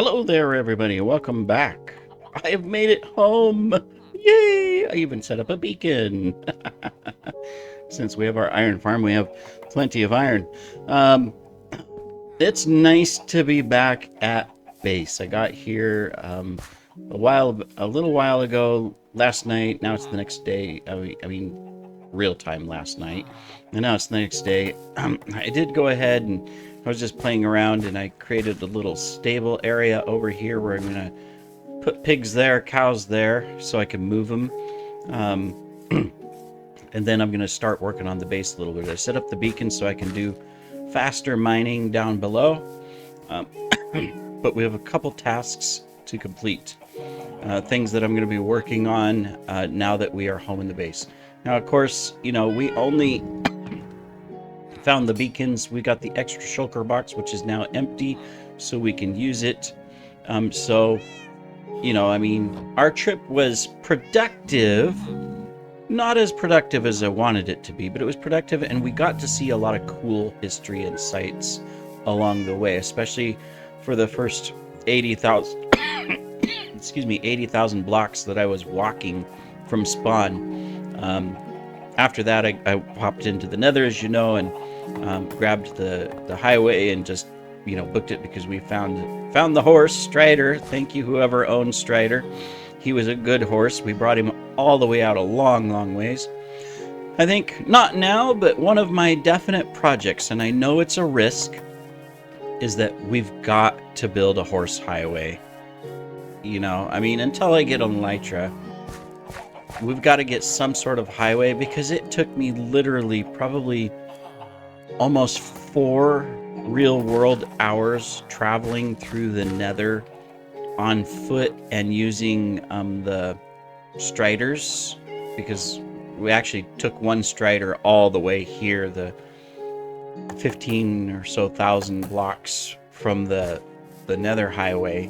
Hello there, everybody. Welcome back. I have made it home. Yay! I even set up a beacon. Since we have our iron farm, we have plenty of iron. Um, it's nice to be back at base. I got here a little while ago, last night. Now it's the next day. I mean, real time last night, and now it's the next day. I did go ahead and I was just playing around, and I created a little stable area over here where I'm gonna put pigs there, cows there, so I can move them. Um, and then I'm gonna start working on the base a little bit. I set up the beacon so I can do faster mining down below. Um, but we have a couple tasks to complete. Things that I'm going to be working on now that we are home in the base. Now, of course, we only found the beacons. We got the extra shulker box, which is now empty, so we can use it. Our trip was productive. Not as productive as I wanted it to be, but it was productive, and we got to see a lot of cool history and sights along the way, especially for the first 80,000 80,000 blocks that I was walking from spawn. After that, I popped into the nether, as you know, and grabbed the highway and just booked it because we found the horse Strider. Thank you, whoever owns Strider. He was a good horse. We brought him all the way out a long ways. I think not now, but one of my definite projects, and I know it's a risk, is that we've got to build a horse highway. Until I get on Elytra, we've got to get some sort of highway, because it took me literally probably almost 4 real-world hours traveling through the nether on foot and using the striders, because we actually took one strider all the way here, the 15 or so thousand blocks from the nether highway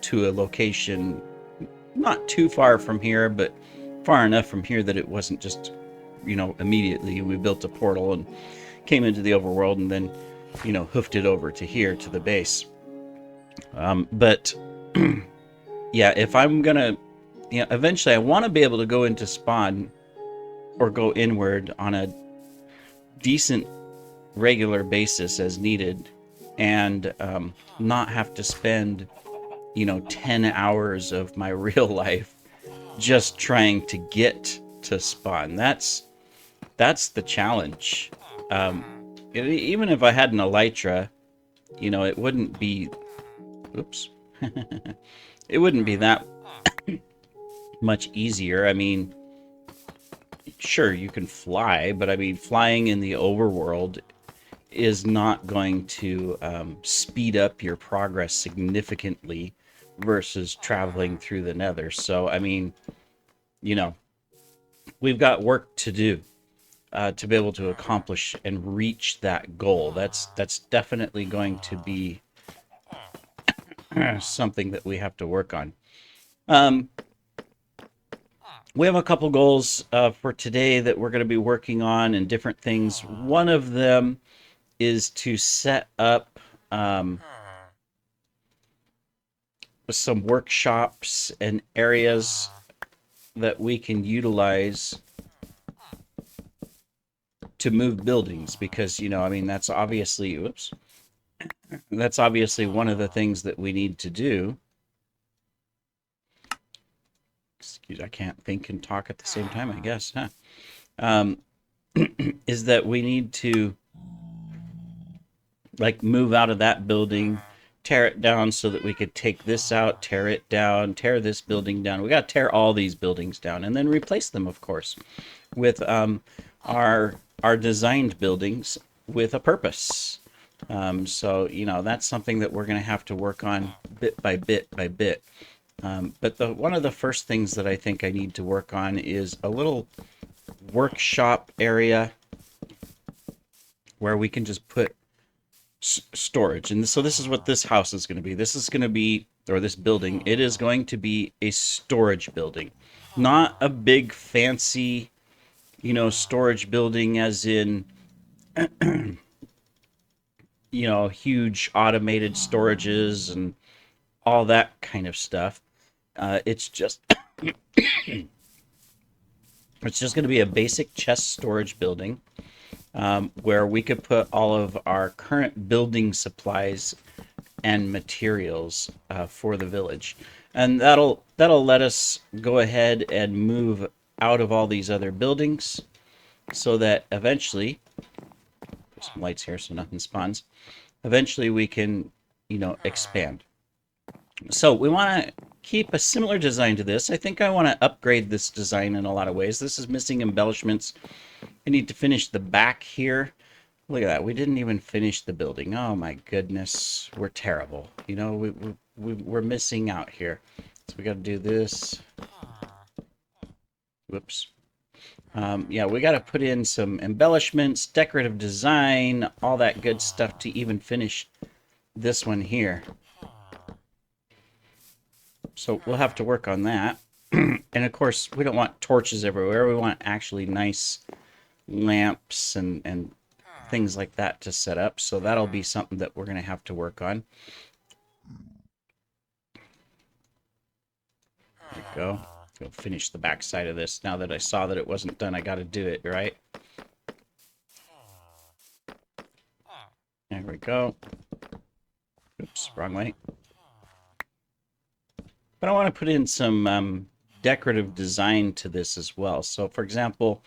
to a location not too far from here, but far enough from here that it wasn't just immediately. We built a portal and came into the overworld, and then hoofed it over to here to the base. But yeah, if I'm gonna eventually I want to be able to go into spawn or go inward on a decent regular basis as needed, and not have to spend 10 hours of my real life just trying to get to spawn. That's the challenge. Even if I had an elytra, it wouldn't be it wouldn't be that much easier. Sure, you can fly, but flying in the overworld is not going to speed up your progress significantly versus traveling through the nether. So, we've got work to do to be able to accomplish and reach that goal. That's definitely going to be something that we have to work on. We have a couple goals for today that we're going to be working on, and different things. One of them is to set up some workshops and areas that we can utilize to move buildings, because that's obviously one of the things that we need to do. Excuse, I can't think and talk at the same time, I guess, huh? Is that we need to move out of that building, tear it down so that we could take this out, tear it down, tear this building down. We got to tear all these buildings down and then replace them, of course, with our designed buildings with a purpose. So that's something that we're going to have to work on bit by bit by bit. But one of the first things that I think I need to work on is a little workshop area where we can just put storage. And so this is what this house is going to be. This is going to be, or this building, it is going to be a storage building. Not a big fancy, storage building as in you know, huge automated storages and all that kind of stuff. It's just it's just going to be a basic chest storage building where we could put all of our current building supplies and materials for the village, and that'll let us go ahead and move out of all these other buildings, so that eventually, put some lights here so nothing spawns. Eventually, we can, you know, expand. So we want to keep a similar design to this. I think I want to upgrade this design in a lot of ways. This is missing embellishments. I need to finish the back here. Look at that. We didn't even finish the building. Oh my goodness. We're terrible. You know, we're missing out here. So we got to do this. Whoops. Yeah, we got to put in some embellishments, decorative design, all that good stuff to even finish this one here. So we'll have to work on that. And of course, we don't want torches everywhere. We want actually nice lamps and things like that to set up. So that'll be something that we're going to have to work on. There we go. Go finish the back side of this. Now that I saw that it wasn't done, I got to do it, right? There we go. Oops, wrong way. But I want to put in some decorative design to this as well. So for example,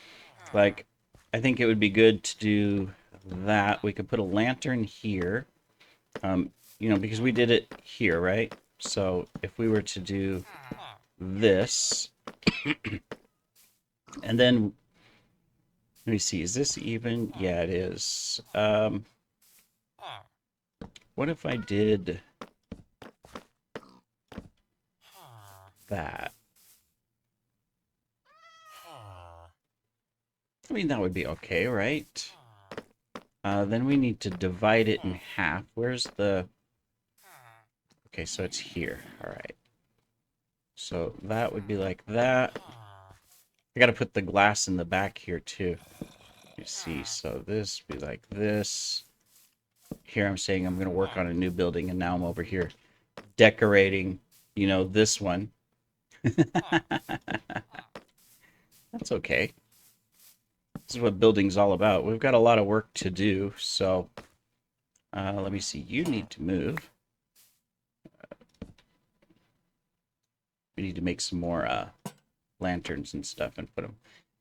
like, I think it would be good to do that. We could put a lantern here, you know, because we did it here, right? So if we were to do this, and then, let me see, is this even? Yeah, it is. What if I did that? I mean, that would be okay, right? Then we need to divide it in half. Where's the... Okay, so it's here. All right. So that would be like that. I got to put the glass in the back here, too. You see, so this be like this. Here I'm saying I'm going to work on a new building, and now I'm over here decorating, you know, this one. That's okay. This is what building's all about. We've got a lot of work to do, so let me see. You need to move. We need to make some more lanterns and stuff and put them.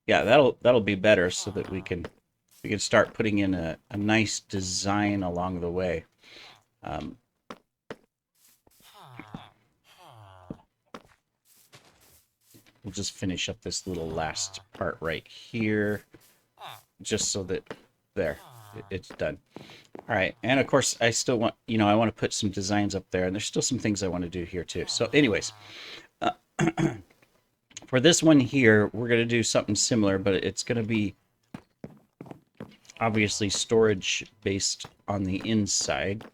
Yeah, that'll be better, so that we can start putting in a nice design along the way. We'll just finish up this little last part right here, just so that it's done. All right, and of course I still want, you know, I want to put some designs up there, and there's still some things I want to do here too. So anyways, for this one here, we're going to do something similar, but it's going to be obviously storage based on the inside.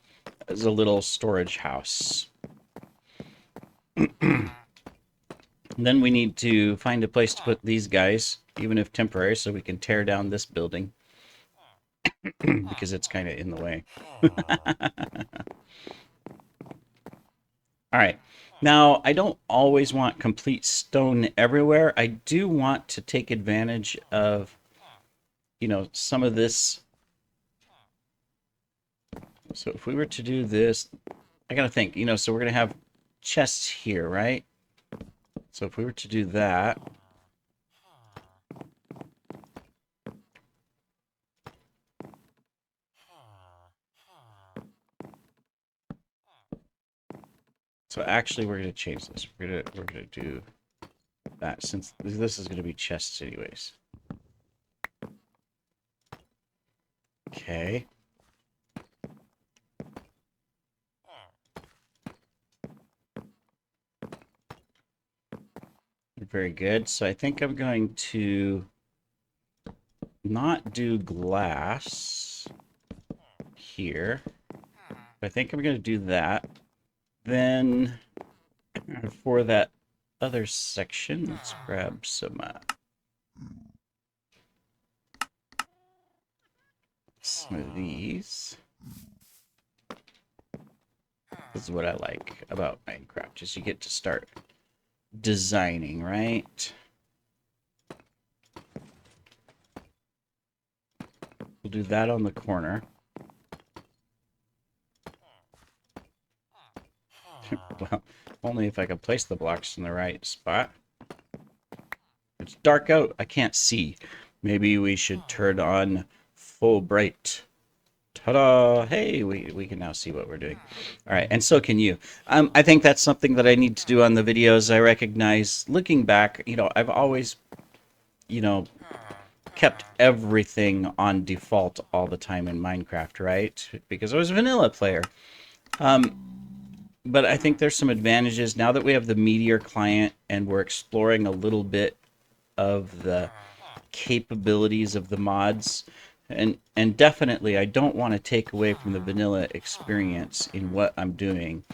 As a little storage house. Then we need to find a place to put these guys, even if temporary, so we can tear down this building. Because it's kind of in the way. All right. Now, I don't always want complete stone everywhere. I do want to take advantage of, you know, some of this. So if we were to do this, I got to think, you know, so we're going to have chests here, right? So if we were to do that, so actually we're going to change this. We're going to do that, since this is going to be chests anyways. Okay. Very good. So I think I'm going to not do glass here. I think I'm going to do that. Then for that other section, let's grab some of these. This is what I like about Minecraft, is you get to start designing, right? We'll do that on the corner. Well, only if I can place the blocks in the right spot. It's dark out. I can't see. Maybe we should turn on full bright. Ta-da! Hey, we can now see what we're doing. All right, and so can you. I think that's something that I need to do on the videos. I recognize, looking back, I've always, you know, kept everything on default all the time in Minecraft, right? Because I was a vanilla player. But I think there's some advantages now that we have the Meteor client and we're exploring a little bit of the capabilities of the mods. And definitely, I don't want to take away from the vanilla experience in what I'm doing,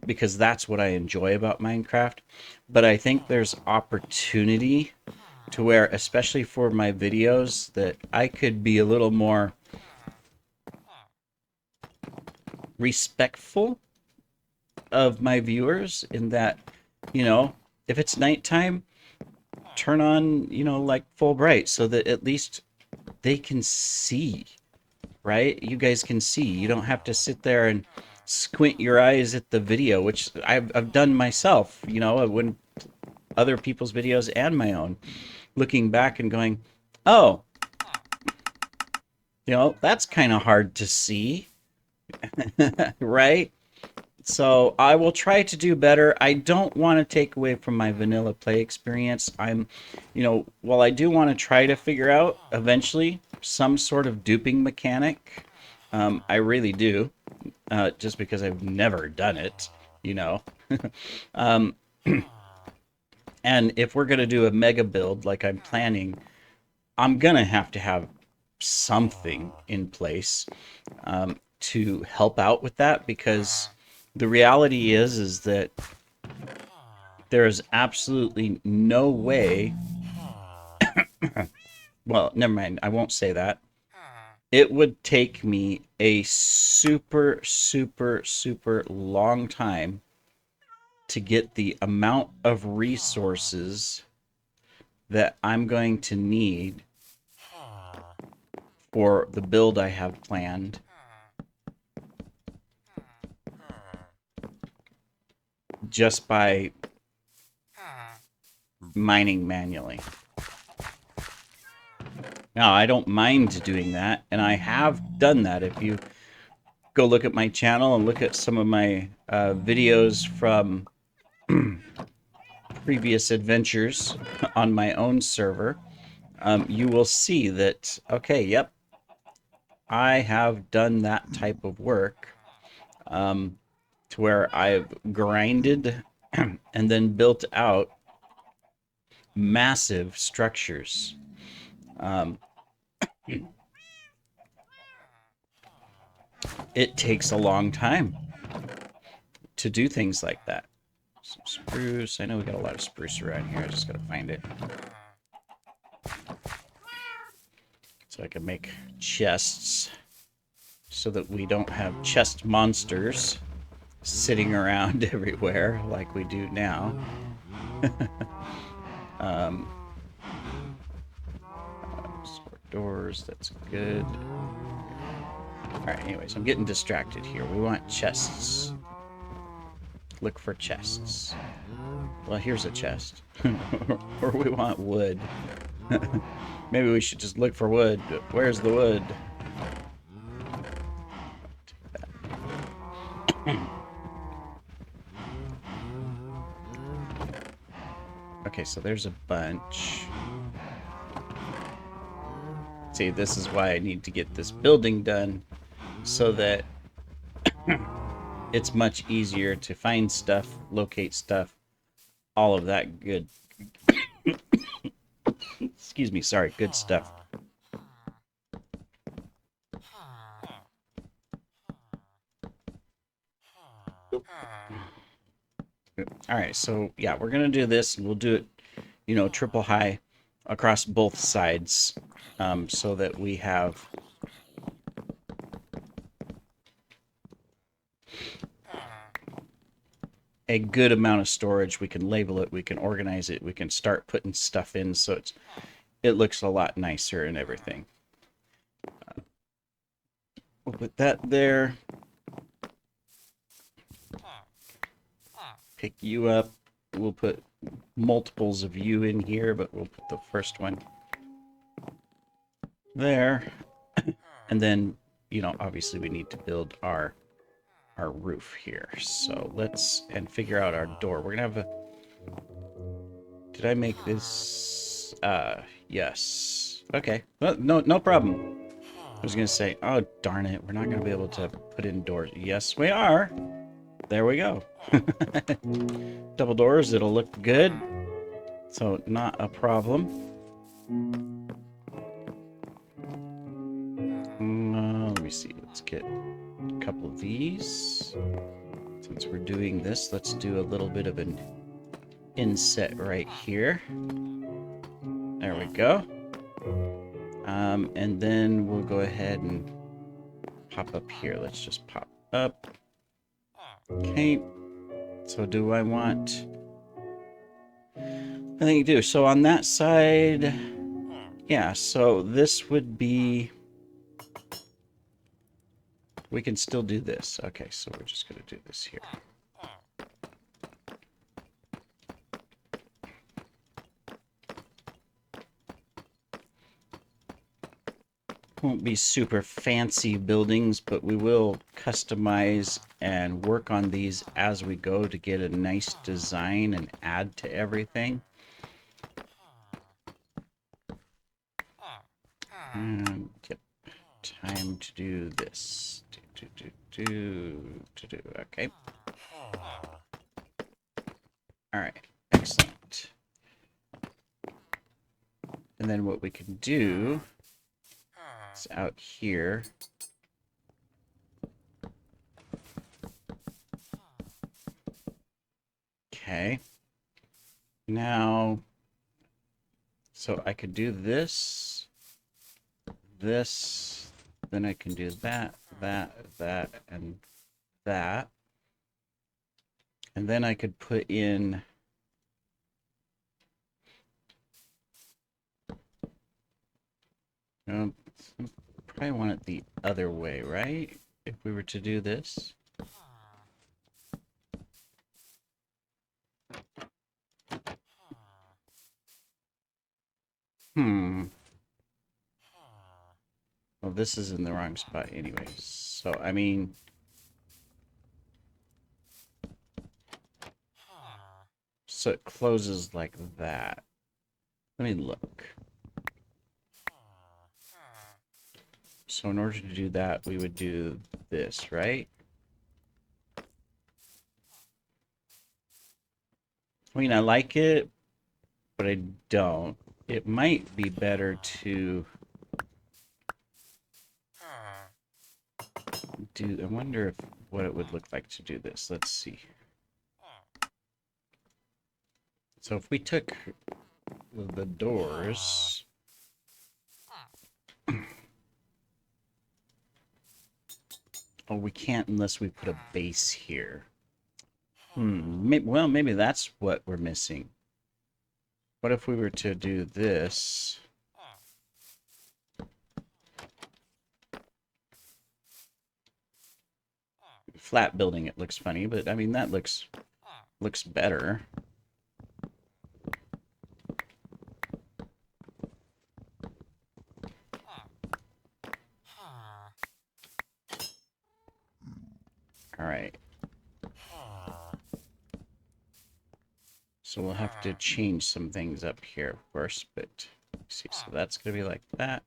because that's what I enjoy about Minecraft. But I think there's opportunity to where, especially for my videos, that I could be a little more respectful of my viewers in that, if it's nighttime, turn on, like full bright so that at least they can see, right? You guys can see. You don't have to sit there and squint your eyes at the video, which I've done myself, when other people's videos and my own, looking back and going, oh, that's kind of hard to see, right? So I will try to do better. I don't want to take away from my vanilla play experience. While I do want to try to figure out eventually some sort of duping mechanic, I really do, just because I've never done it, you know. um, and if we're going to do a mega build like I'm planning, I'm going to have something in place to help out with that, because the reality is that there is absolutely no way. Well, never mind. I won't say that. It would take me a super, super, super long time to get the amount of resources that I'm going to need for the build I have planned just by mining manually. Now, I don't mind doing that, and I have done that. If you go look at my channel and look at some of my videos from previous adventures on my own server, you will see that, okay, yep, I have done that type of work, to where I've grinded and then built out massive structures. It takes a long time to do things like that. Some spruce. I know we got a lot of spruce around here. I just gotta find it. So I can make chests so that we don't have chest monsters sitting around everywhere like we do now. Doors, that's good. Alright, anyways, I'm getting distracted here. We want chests. Look for chests. Well, here's a chest. Or we want wood. Maybe we should just look for wood. Where's the wood? Okay, so there's a bunch. See, this is why I need to get this building done, so that it's much easier to find stuff, locate stuff, all of that good. Excuse me, sorry, good stuff. Alright, so yeah, we're gonna do this, and we'll do it, triple high across both sides, so that we have a good amount of storage. We can label it, we can organize it, we can start putting stuff in so it looks a lot nicer and everything. We'll put that there. Pick you up. We'll put multiples of you in here, but we'll put the first one there. And then, you know, obviously we need to build our roof here. So let's figure out our door. We're gonna have a... Did I make this? Yes. Okay. Well, no problem. I was gonna say, oh darn it, we're not gonna be able to put in doors. Yes, we are. There we go. Double doors, it'll look good. So not a problem. Let me see. Let's get a couple of these. Since we're doing this, let's do a little bit of an inset right here. There we go. And then we'll go ahead and pop up here. Let's just pop up. Okay. So do I want... I think you do. So on that side... Yeah, so this would be... We can still do this. Okay, so we're just going to do this here. Won't be super fancy buildings, but we will customize and work on these as we go to get a nice design and add to everything. And yep, time to do this. Okay. All right, excellent. And then what we can do is out here. Okay. Now, so I could do this, then I can do that, and that. And then I could put in probably want it the other way, right? If we were to do this. Well, this is in the wrong spot anyways. So, I mean... So it closes like that. Let me look. So in order to do that, we would do this, right? I mean, I like it, but I don't. It might be better to do... I wonder what it would look like to do this. Let's see. So if we took the doors... Oh, we can't unless we put a base here. Well, maybe that's what we're missing. What if we were to do this? Flat building, it looks funny, but I mean, that looks better. All right. So we'll have to change some things up here first, but see, so that's going to be like that,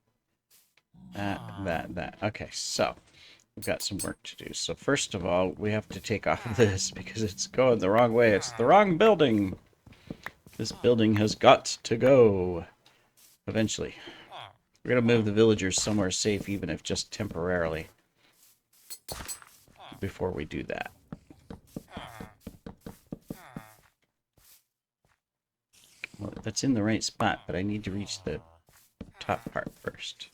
that. Okay, so we've got some work to do. So first of all, we have to take off this because it's going the wrong way. It's the wrong building. This building has got to go eventually. We're going to move the villagers somewhere safe, even if just temporarily, before we do that. Well, that's in the right spot, but I need to reach the top part first.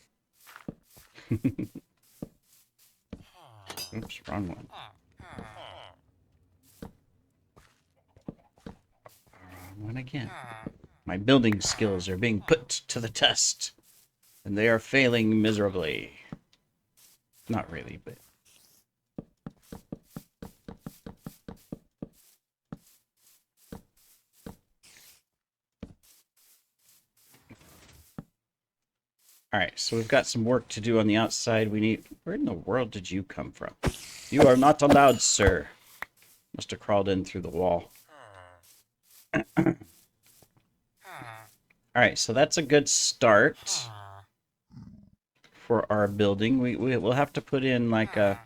Oops, wrong one. And again, my building skills are being put to the test, and they are failing miserably. Not really, but... Alright, so we've got some work to do on the outside. We need... Where in the world did you come from? You are not allowed, sir. Must have crawled in through the wall. Alright, so that's a good start for our building. We'll have to put in like a...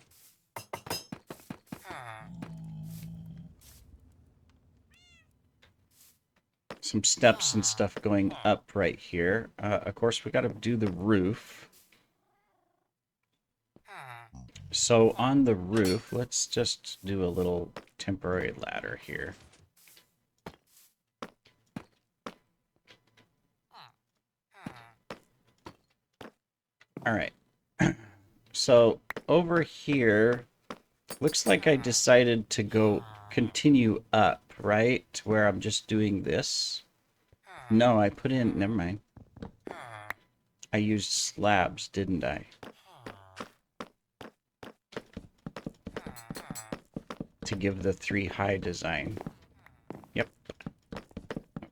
some steps and stuff going up right here. Of course, we got to do the roof. So on the roof, let's just do a little temporary ladder here. All right. So over here, looks like I decided to go continue up, right? Where I'm just doing this. No, I put in, never mind. I used slabs, didn't I? To give the 3 high design. Yep.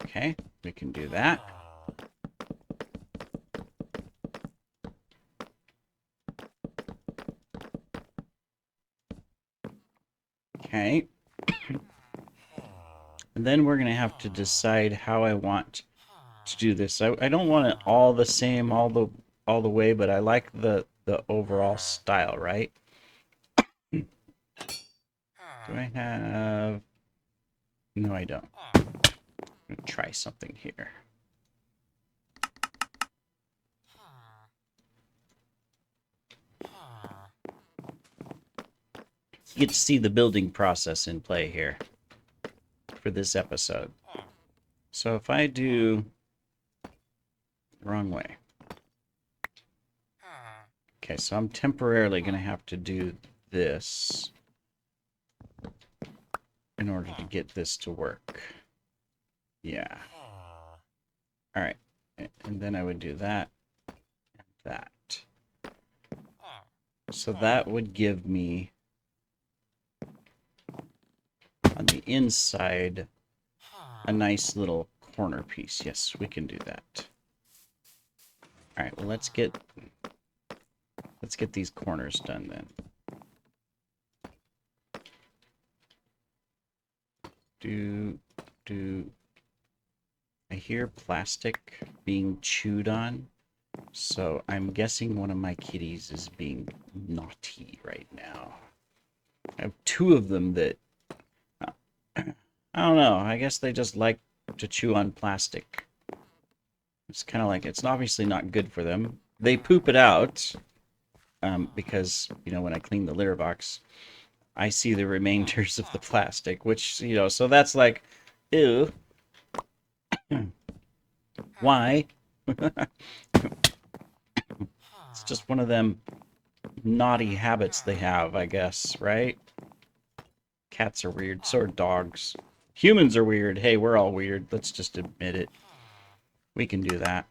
Okay, we can do that. Okay. And then we're going to have to decide how I want to do this. I don't want it all the same all the way, but I like the overall style, right? Do I have... No, I don't. I'm going to try something here. You get to see the building process in play here for this episode. So if I do the wrong way. Okay, so I'm temporarily going to have to do this in order to get this to work. Yeah. All right. And then I would do that and that. So that would give me on the inside a nice little corner piece. Yes, we can do that. All right, well, let's get these corners done then. I hear plastic being chewed on, so I'm guessing one of my kitties is being naughty right now. I have 2 of them that I don't know. I guess they just like to chew on plastic. It's kind of like, it's obviously not good for them. They poop it out because, you know, when I clean the litter box, I see the remainders of the plastic, which, you know, so that's like, ew. Why? It's just one of them naughty habits they have, I guess, right? Cats are weird, so are dogs. Humans are weird. Hey, we're all weird. Let's just admit it. We can do that.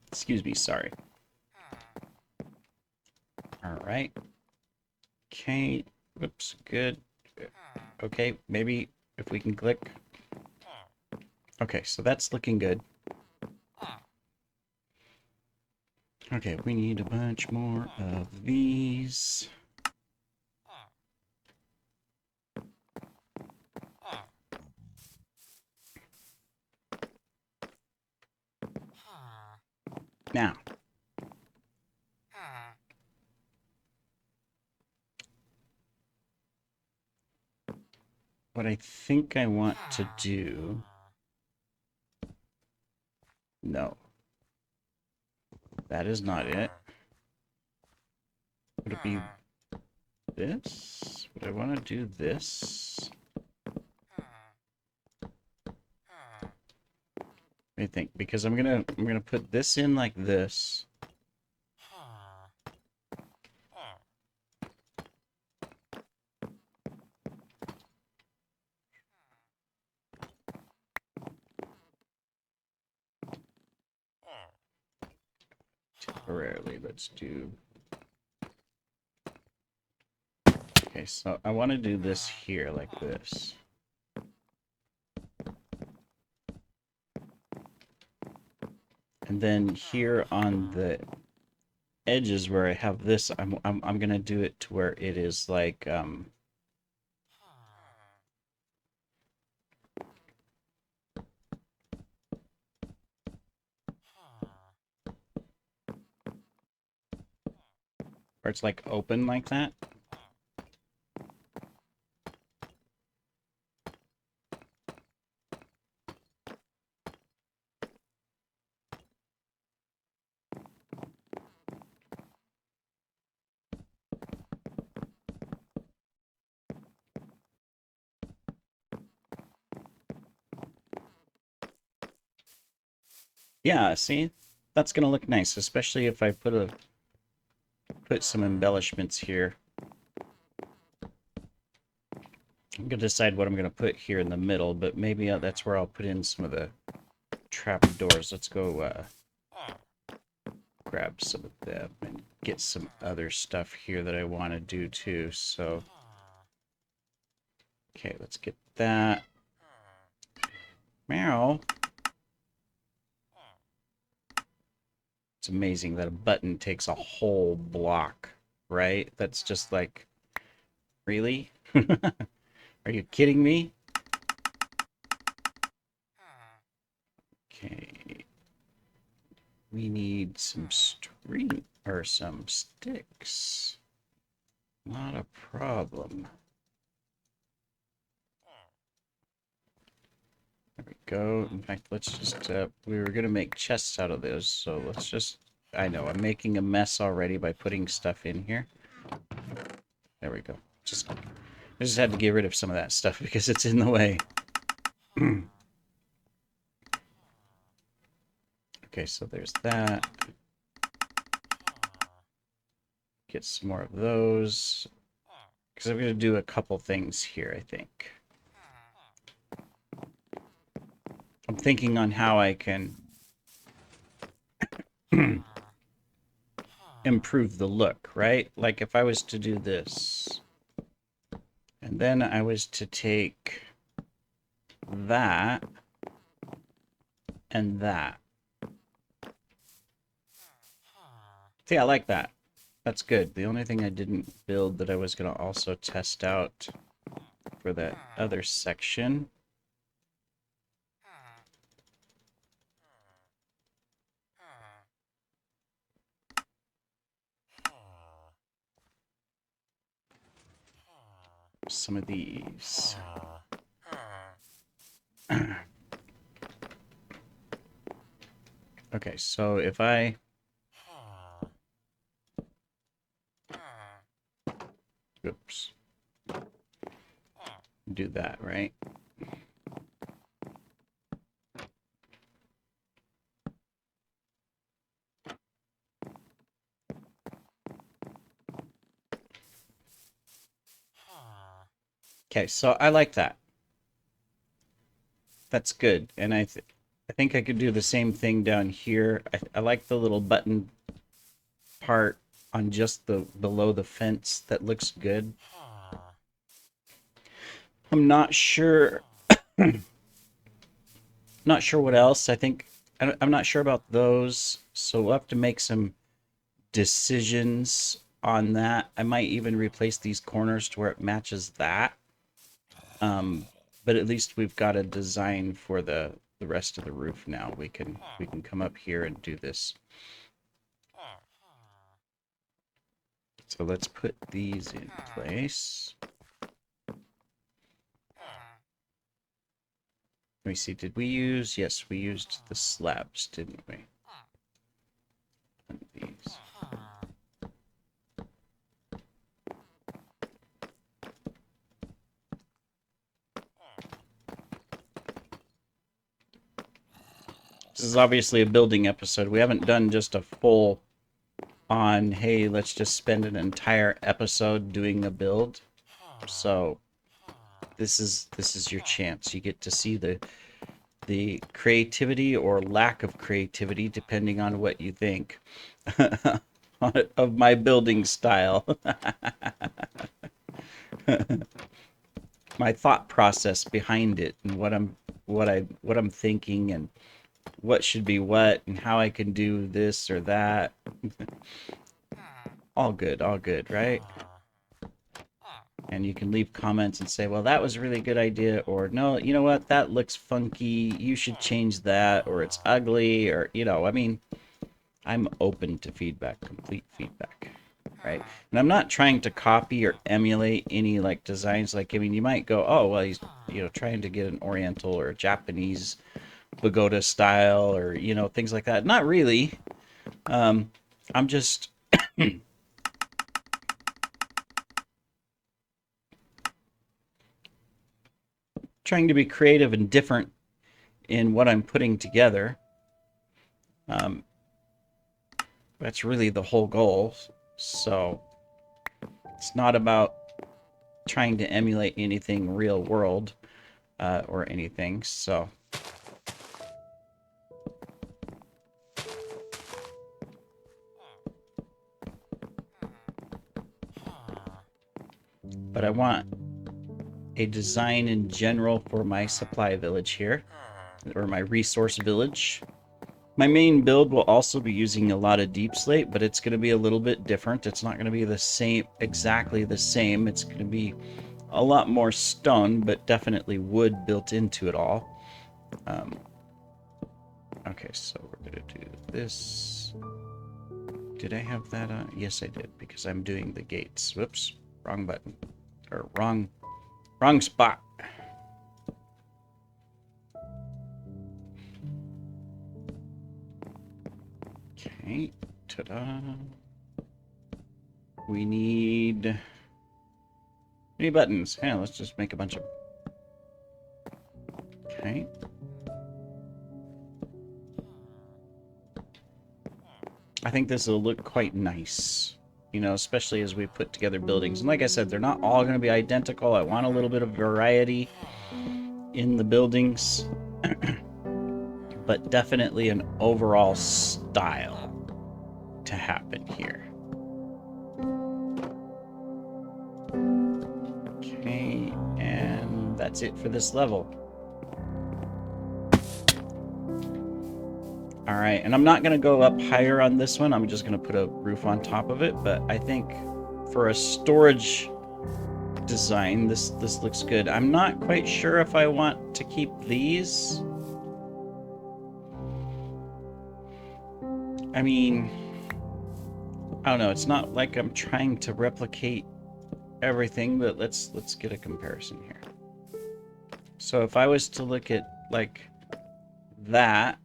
Excuse me, sorry. All right. Okay. Whoops, good. Okay, maybe if we can click. Okay, so that's looking good. Okay, we need a bunch more of these. Now, what I think I want to do... No. That is not it. Would it be this? Would I want to do this? What do you think? Because I'm gonna put this in like this. temporarily. Let's do... Okay, so I want to do this here like this. And then here on the edges where I have this, I'm gonna do it to where it is like where it's like open like that. Yeah, see? That's gonna look nice, especially if I put some embellishments here. I'm gonna decide what I'm gonna put here in the middle, but maybe that's where I'll put in some of the trap doors. Let's go grab some of them and get some other stuff here that I want to do too. So, okay, let's get that. Meow. It's amazing that a button takes a whole block, right? That's just like, really? Are you kidding me? Okay. We need some string or some sticks. Not a problem. There we go. In fact, let's just, we were going to make chests out of those, so let's just, I know, I'm making a mess already by putting stuff in here. There we go. I just had to get rid of some of that stuff because it's in the way. Okay, so there's that. Get some more of those. Because I'm going to do a couple things here, I think. I'm thinking on how I can improve the look, right? Like if I was to do this, and then I was to take that and that. See, I like that. That's good. The only thing I didn't build that I was going to also test out for that other section some of these. Okay, so if I oops, do that, right? Okay, so I like that. That's good, and I think I could do the same thing down here. I like the little button part on just the below the fence. That looks good. I'm not sure. Not sure what else. I'm not sure about those, so we'll have to make some decisions on that. I might even replace these corners to where it matches that. But at least we've got a design for the rest of the roof now. We can come up here and do this. So let's put these in place. Let me see, did we use, yes, we used the slabs, didn't we? And these. This is obviously a building episode. We haven't done just a full on, hey, let's just spend an entire episode doing a build. So this is your chance. You get to see the creativity or lack of creativity, depending on what you think, of my building style. My thought process behind it and what I'm thinking and what should be what and how I can do this or that. All good, right? And you can leave comments and say, well, that was a really good idea, or no, you know what, that looks funky, you should change that, or it's ugly, or, you know, I mean, I'm open to feedback, complete feedback, right? And I'm not trying to copy or emulate any like designs. Like, I mean, you might go, oh, well, he's, you know, trying to get an Oriental or a Japanese pagoda style, or, you know, things like that. Not really. I'm just trying to be creative and different in what I'm putting together. Um, that's really the whole goal. So it's not about trying to emulate anything real world or anything. So, but I want a design in general for my supply village here, or my resource village. My main build will also be using a lot of deep slate, but it's going to be a little bit different. It's not going to be the same, exactly the same. It's going to be a lot more stone, but definitely wood built into it all. Okay, so we're going to do this. Did I have that on? Yes, I did, because I'm doing the gates. Whoops, wrong button. Or wrong spot. Okay, ta-da. We need buttons. Yeah, let's just make a bunch of... Okay. I think this will look quite nice, you know, especially as we put together buildings. And like I said, they're not all going to be identical. I want a little bit of variety in the buildings, but definitely an overall style to happen here. Okay, and that's it for this level. All right, and I'm not going to go up higher on this one. I'm just going to put a roof on top of it, but I think for a storage design, this looks good. I'm not quite sure if I want to keep these. I mean, I don't know. It's not like I'm trying to replicate everything, but let's get a comparison here. So if I was to look at like that,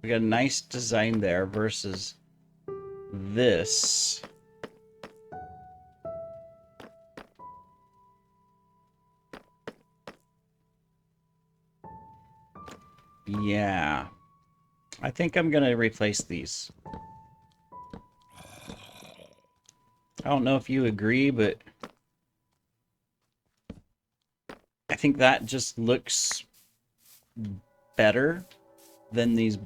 we got a nice design there versus this. Yeah. I think I'm going to replace these. I don't know if you agree, but I think that just looks better than these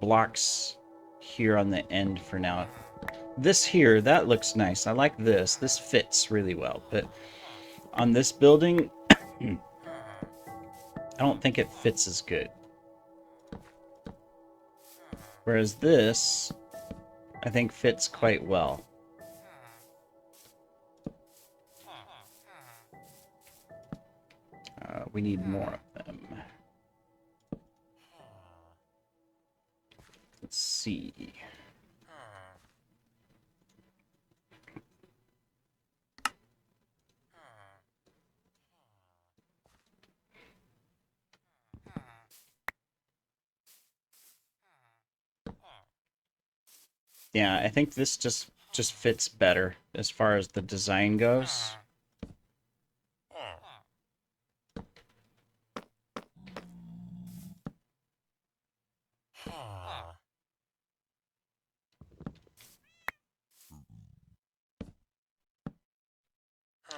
blocks here on the end for now. This here, that looks nice. I like this. This fits really well, but on this building, I don't think it fits as good. Whereas this, I think fits quite well. We need more of them. Let's see. Yeah, I think this just fits better as far as the design goes.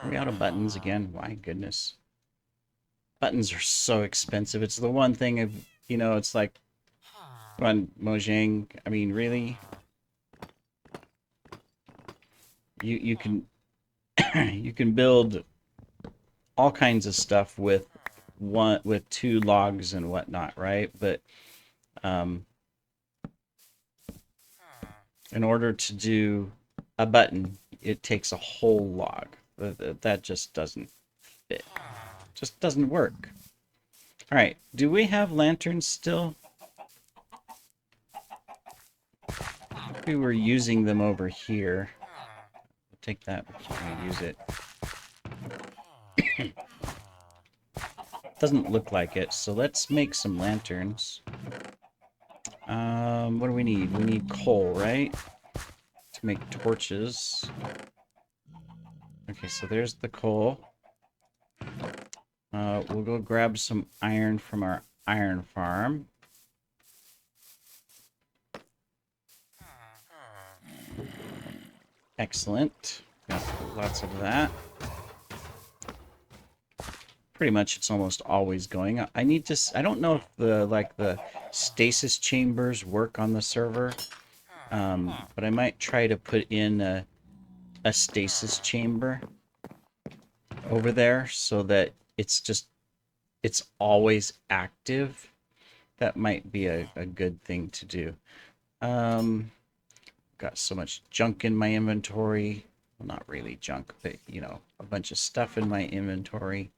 Are we out of buttons again? My goodness. Buttons are so expensive. It's the one thing of, you know, it's like, on Mojang, I mean, really? you can you can build all kinds of stuff with two logs and whatnot, right? But um, in order to do a button, it takes a whole log. That just doesn't fit. Just doesn't work. All right, do we have lanterns still? We were using them over here. Take that, but we're gonna use it. Doesn't look like it, so let's make some lanterns. What do we need? We need coal, right? To make torches. Okay, so there's the coal. We'll go grab some iron from our iron farm. Excellent. Got lots of that. Pretty much it's almost always going. I need to... I don't know if the stasis chambers work on the server. But I might try to put in a stasis chamber over there so that it's always active. That might be a good thing to do. Got so much junk in my inventory. Well, not really junk, but, you know, a bunch of stuff in my inventory.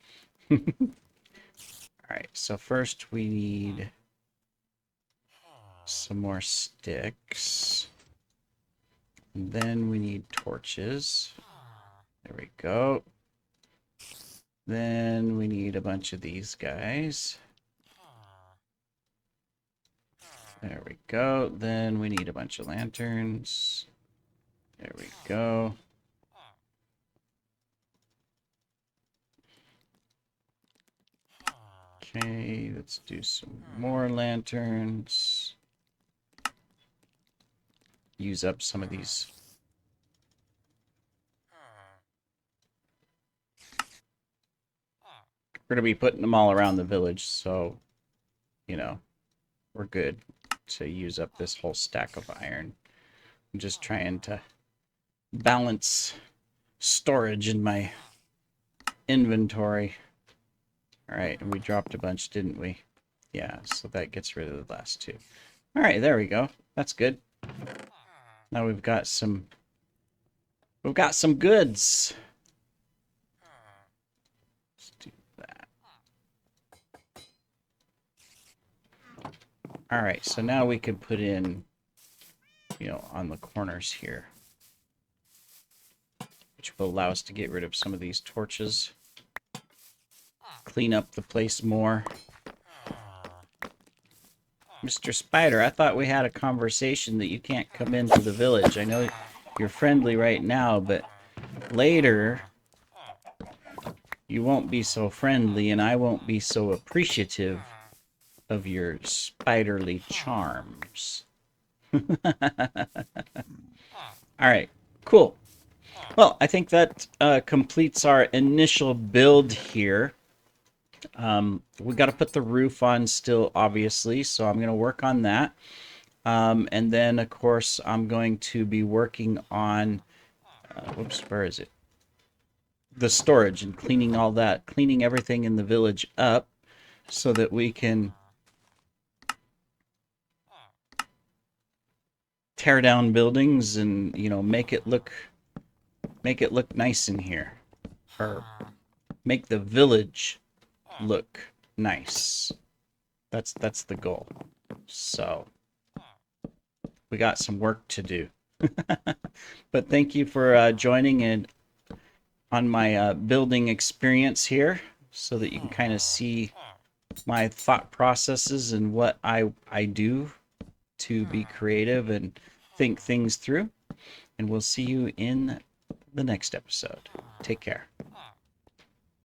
Alright, so first we need some more sticks. And then we need torches. There we go. Then we need a bunch of these guys. There we go. Then we need a bunch of lanterns. There we go. Okay, let's do some more lanterns. Use up some of these. We're going to be putting them all around the village, so, you know, we're good to use up this whole stack of iron. I'm just trying to balance storage in my inventory. Alright, and we dropped a bunch, didn't we? Yeah, so that gets rid of the last two. Alright, there we go. That's good. Now we've got some goods. Let's do that. Alright, so now we can put in, you know, on the corners here, which will allow us to get rid of some of these torches. Clean up the place more. Mr. Spider, I thought we had a conversation that you can't come into the village. I know you're friendly right now, but later you won't be so friendly and I won't be so appreciative of your spiderly charms. Alright, cool. Well, I think that completes our initial build here. We got to put the roof on still, obviously, so I'm going to work on that. And then, of course, I'm going to be working on, whoops, where is it? The storage and cleaning all that, cleaning everything in the village up so that we can tear down buildings and, you know, make it look nice in here. Or make the village look nice. That's the goal. So we got some work to do. But thank you for joining in on my building experience here so that you can kind of see my thought processes and what I do to be creative and think things through. And we'll see you in the next episode. Take care.